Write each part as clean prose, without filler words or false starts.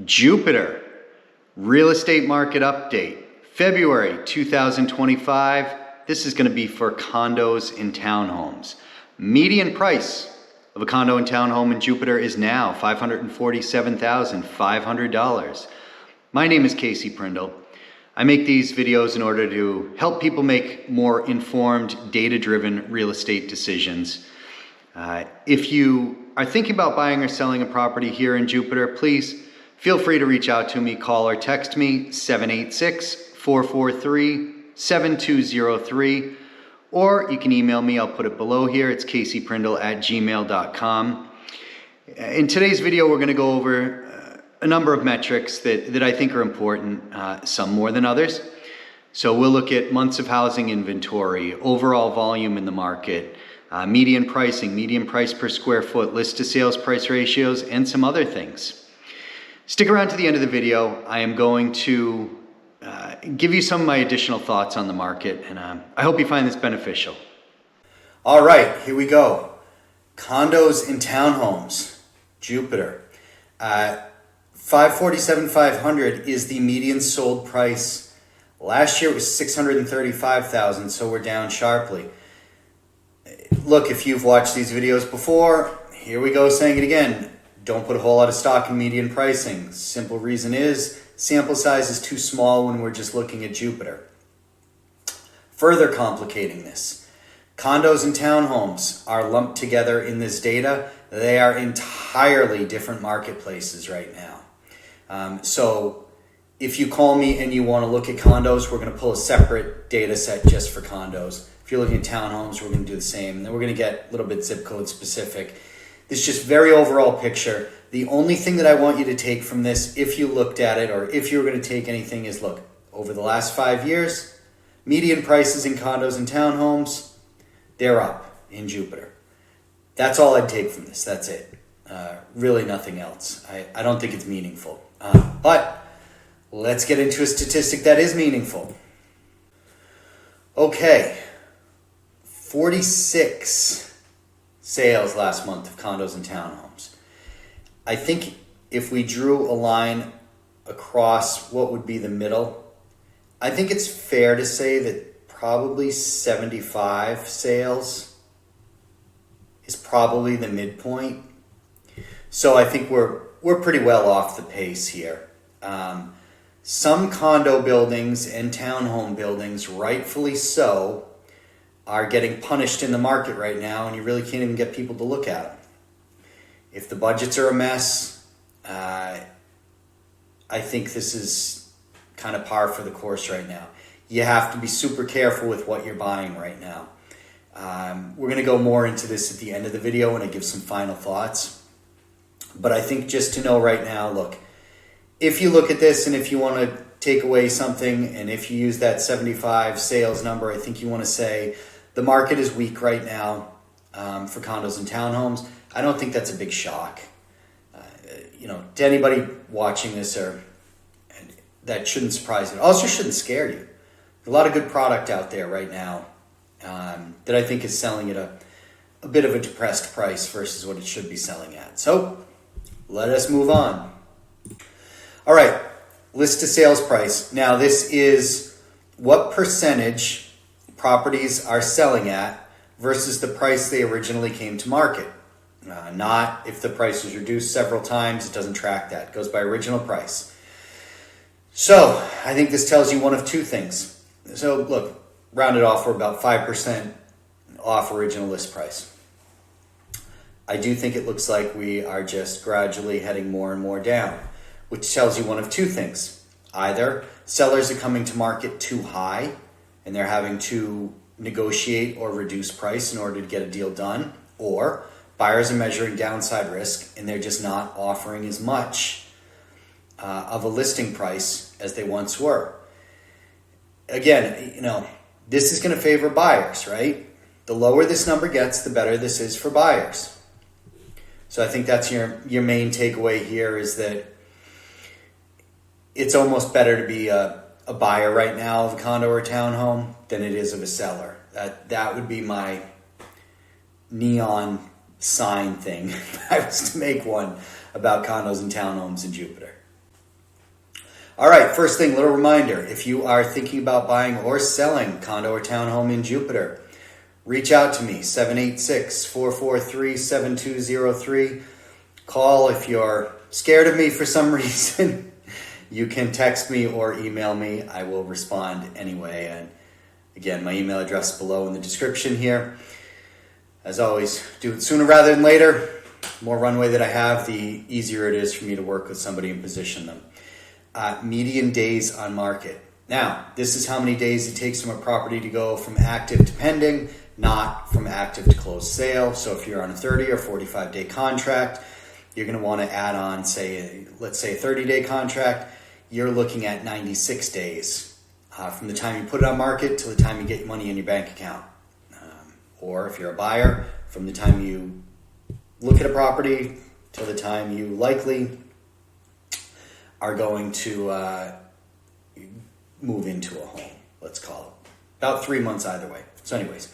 Jupiter, real estate market update, February 2025. This is going to be for condos and townhomes. Median price of a condo and townhome in Jupiter is now $547,500. My name is Casey Prindle. I make these videos in order to help people make more informed, data-driven real estate decisions. If you are thinking about buying or selling a property here in Jupiter, please feel free to reach out to me, call or text me 786-443-7203, or you can email me. I'll put it below here. It's caseyprindle@gmail.com. In today's video, we're going to go over a number of metrics that I think are important, some more than others. So we'll look at months of housing inventory, overall volume in the market, median pricing, median price per square foot, list to sales price ratios, and some other things. Stick around to the end of the video. I am going to give you some of my additional thoughts on the market, and I hope you find this beneficial. All right, here we go. Condos and townhomes, Jupiter. 547,500 is the median sold price. Last year it was 635,000, so we're down sharply. Look, if you've watched these videos before, here we go saying it again. Don't put a whole lot of stock in median pricing. Simple reason is sample size is too small when we're just looking at Jupiter. Further complicating this, condos and townhomes are lumped together in this data. They are entirely different marketplaces right now. So if you call me and you want to look at condos, we're going to pull a separate data set just for condos. If you're looking at townhomes, we're going to do the same. And then we're going to get a little bit zip code specific. This is just very overall picture. The only thing that I want you to take from this, if you looked at it or if you were going to take anything, is look, over the last 5 years, median prices in condos and townhomes, they're up in Jupiter. That's all I'd take from this. That's it. Really nothing else. I don't think it's meaningful. But let's get into a statistic that is meaningful. Okay. 46 sales last month of condos and townhomes. I think if we drew a line across what would be the middle, I think it's fair to say that probably 75 sales is probably the midpoint. So I think we're pretty well off the pace here. Some condo buildings and townhome buildings, rightfully so, are getting punished in the market right now, and you really can't even get people to look at them. If the budgets are a mess, I think this is kind of par for the course right now. You have to be super careful with what you're buying right now. We're going to go more into this at the end of the video when I give some final thoughts. But I think just to know right now, look, if you look at this and if you want to take away something, and if you use that 75 sales number, I think you want to say the market is weak right now for condos and townhomes. I don't think that's a big shock. To anybody watching this, that shouldn't surprise you. Also shouldn't scare you. There's a lot of good product out there right now that I think is selling at a bit of a depressed price versus what it should be selling at. So let us move on. All right, list to sales price. Now this is what percentage properties are selling at versus the price they originally came to market. Not if the price was reduced several times, it doesn't track that. It goes by original price. So I think this tells you one of two things. So look, rounded off, we're about 5% off original list price. I do think it looks like we are just gradually heading more and more down, which tells you one of two things. Either sellers are coming to market too high and they're having to negotiate or reduce price in order to get a deal done, or buyers are measuring downside risk and they're just not offering as much of a listing price as they once were. Again, this is going to favor buyers, right? The lower this number gets, the better this is for buyers. So I think that's your main takeaway here, is that it's almost better to be a buyer right now of a condo or a townhome than it is of a seller. That would be my neon sign thing if I was to make one about condos and townhomes in Jupiter. All right, first thing, little reminder. If you are thinking about buying or selling condo or townhome in Jupiter, reach out to me, 786-443-7203. Call if you're scared of me for some reason. You can text me or email me. I will respond anyway. And again, my email address is below in the description here. As always, do it sooner rather than later. The more runway that I have, the easier it is for me to work with somebody and position them. Median days on market. Now, this is how many days it takes from a property to go from active to pending, not from active to closed sale. So if you're on a 30 or 45 day contract, you're going to want to add on, let's say a 30-day contract. You're looking at 96 days from the time you put it on market till the time you get money in your bank account. Or if you're a buyer, from the time you look at a property till the time you likely are going to move into a home, let's call it. About 3 months either way. So anyways,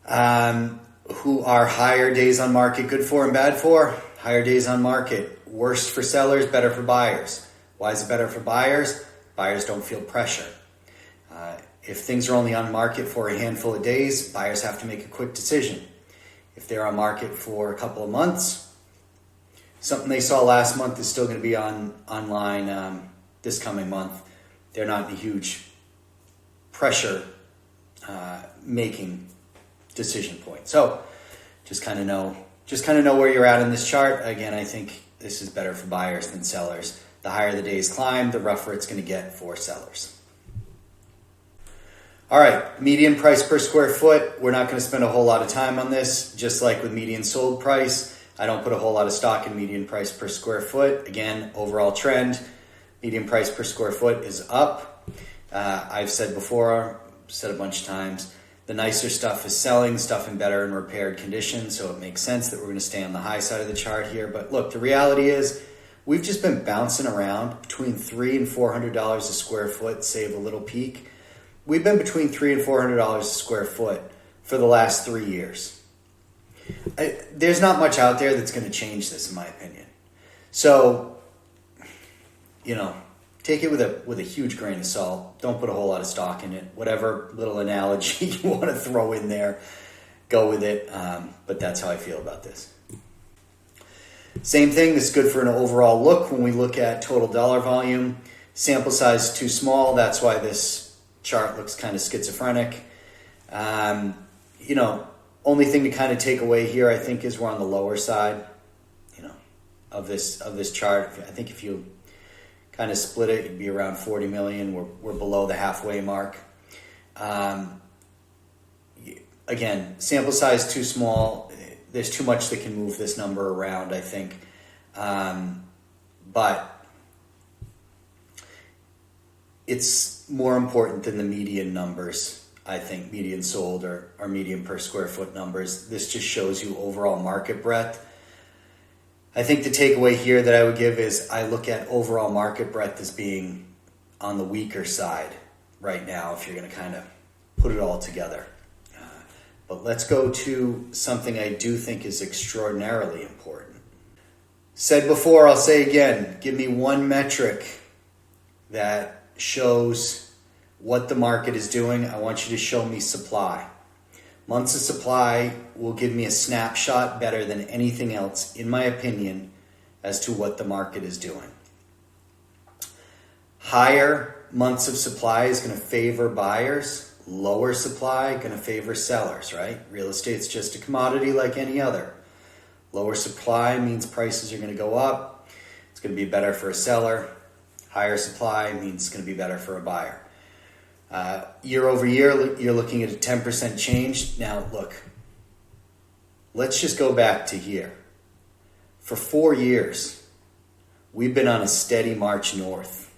who are higher days on market good for and bad for? Higher days on market, worse for sellers, better for buyers. Why is it better for buyers? Buyers don't feel pressure. If things are only on market for a handful of days, buyers have to make a quick decision. If they're on market for a couple of months, something they saw last month is still going to be online this coming month. They're not in a huge pressure making decision point. So just kind of know where you're at in this chart. Again, I think this is better for buyers than sellers. The higher the days climb, the rougher it's going to get for sellers. All right, median price per square foot. We're not going to spend a whole lot of time on this. Just like with median sold price, I don't put a whole lot of stock in median price per square foot. Again, overall trend, median price per square foot is up. I've said before, said a bunch of times, the nicer stuff is selling, stuff in better and repaired condition, so it makes sense that we're going to stay on the high side of the chart here. But look, the reality is we've just been bouncing around between $300 and $400 a square foot, save a little peak. We've been between $300 and $400 a square foot for the last 3 years. There's not much out there that's going to change this, in my opinion. So, take it with a huge grain of salt. Don't put a whole lot of stock in it. Whatever little analogy you want to throw in there, go with it. But that's how I feel about this. Same thing. This is good for an overall look when we look at total dollar volume. Sample size too small. That's why this chart looks kind of schizophrenic. Only thing to kind of take away here, I think, is we're on the lower side, of this chart. I think if you kind of split it, it'd be around 40 million. We're below the halfway mark. Again, sample size too small. There's too much that can move this number around, I think. But it's more important than the median numbers. I think median sold or median per square foot numbers. This just shows you overall market breadth. I think the takeaway here that I would give is I look at overall market breadth as being on the weaker side right now if you're going to kind of put it all together. But let's go to something I do think is extraordinarily important. Said before, I'll say again, give me one metric that shows what the market is doing. I want you to show me supply. Months of supply will give me a snapshot better than anything else, in my opinion, as to what the market is doing. Higher months of supply is going to favor buyers. Lower supply going to favor sellers, right? Real estate's just a commodity like any other. Lower supply means prices are going to go up. It's going to be better for a seller. Higher supply means it's going to be better for a buyer. Year over year, you're looking at a 10% change. Now, look, let's just go back to here. For 4 years, we've been on a steady march north.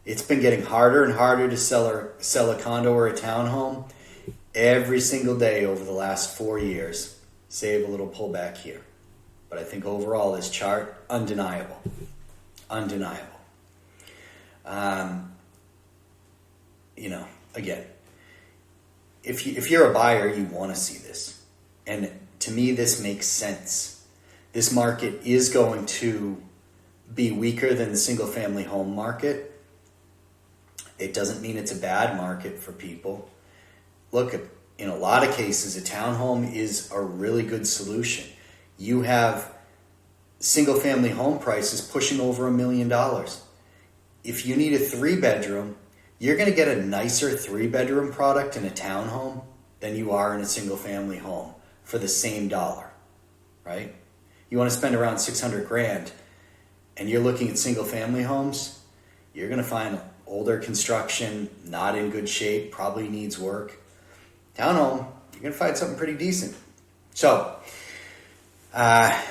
It's been getting harder and harder to sell a condo or a townhome every single day over the last 4 years, save a little pullback here. But I think overall, this chart, undeniable. Again, if you're a buyer, you want to see this. And to me, this makes sense. This market is going to be weaker than the single family home market. It doesn't mean it's a bad market for people. Look, in a lot of cases, a townhome is a really good solution. You have single family home prices pushing over $1 million. If you need a 3-bedroom, you're going to get a nicer 3-bedroom product in a townhome than you are in a single family home for the same dollar, right? You want to spend around $600,000 and you're looking at single family homes, you're going to find older construction, not in good shape, probably needs work. Townhome, you're going to find something pretty decent. So, I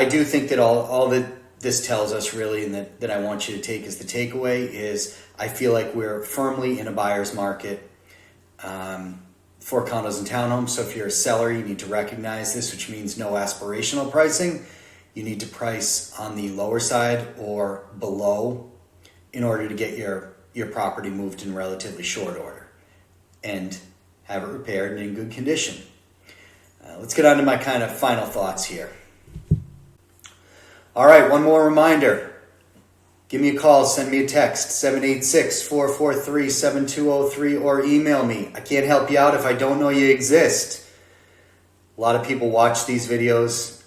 do think that all that this tells us really, and that I want you to take as the takeaway, is I feel like we're firmly in a buyer's market for condos and townhomes. So if you're a seller, you need to recognize this, which means no aspirational pricing. You need to price on the lower side or below in order to get your property moved in relatively short order and have it repaired and in good condition. Let's get on to my kind of final thoughts here. All right, one more reminder. Give me a call, send me a text, 786-443-7203, or email me. I can't help you out if I don't know you exist. A lot of people watch these videos,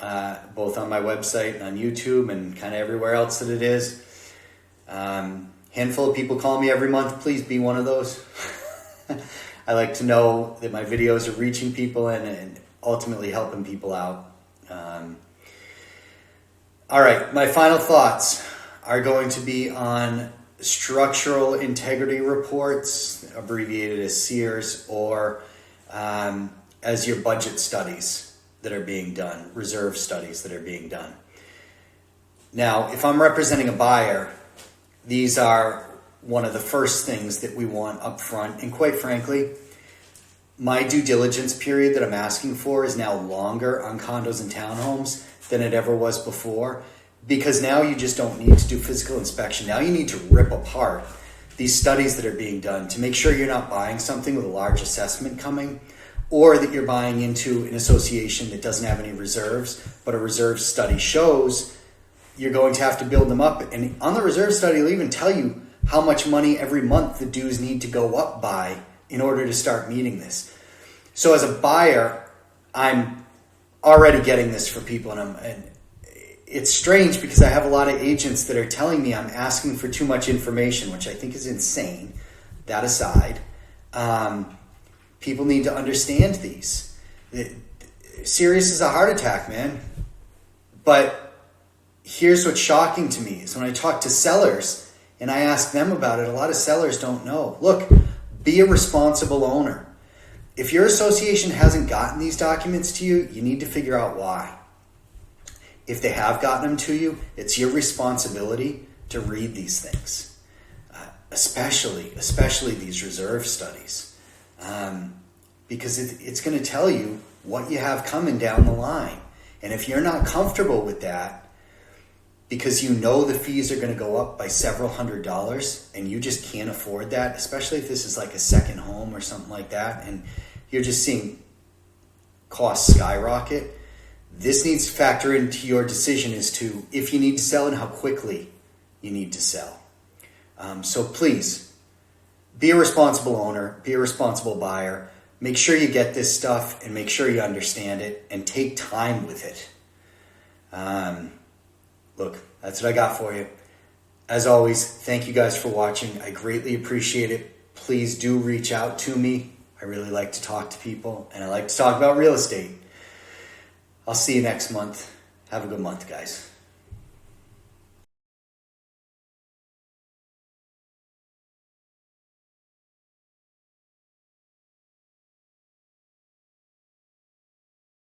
both on my website and on YouTube and kind of everywhere else that it is. Handful of people call me every month. Please be one of those. I like to know that my videos are reaching people and ultimately helping people out. All right, my final thoughts are going to be on structural integrity reports, abbreviated as SEERs, or as your budget studies that are being done, reserve studies that are being done. Now, if I'm representing a buyer, these are one of the first things that we want up front. And quite frankly, my due diligence period that I'm asking for is now longer on condos and townhomes than it ever was before, because now you just don't need to do physical inspection. Now you need to rip apart these studies that are being done to make sure you're not buying something with a large assessment coming, or that you're buying into an association that doesn't have any reserves, but a reserve study shows you're going to have to build them up. And on the reserve study, it'll even tell you how much money every month the dues need to go up by in order to start meeting this. So as a buyer, I'm already getting this for people, and it's strange because I have a lot of agents that are telling me I'm asking for too much information, which I think is insane. That aside, people need to understand these. Serious as a heart attack, man. But here's what's shocking to me is when I talk to sellers and I ask them about it, a lot of sellers don't know. Look, be a responsible owner. If your association hasn't gotten these documents to you, you need to figure out why. If they have gotten them to you, it's your responsibility to read these things, especially these reserve studies, because it's going to tell you what you have coming down the line. And if you're not comfortable with that, because you know the fees are going to go up by several $100s and you just can't afford that, especially if this is like a second home or something like that, and you're just seeing costs skyrocket, this needs to factor into your decision as to if you need to sell and how quickly you need to sell. So please, be a responsible owner, be a responsible buyer. Make sure you get this stuff and make sure you understand it and take time with it. Look, that's what I got for you. As always, thank you guys for watching. I greatly appreciate it. Please do reach out to me. I really like to talk to people, and I like to talk about real estate. I'll see you next month. Have a good month, guys.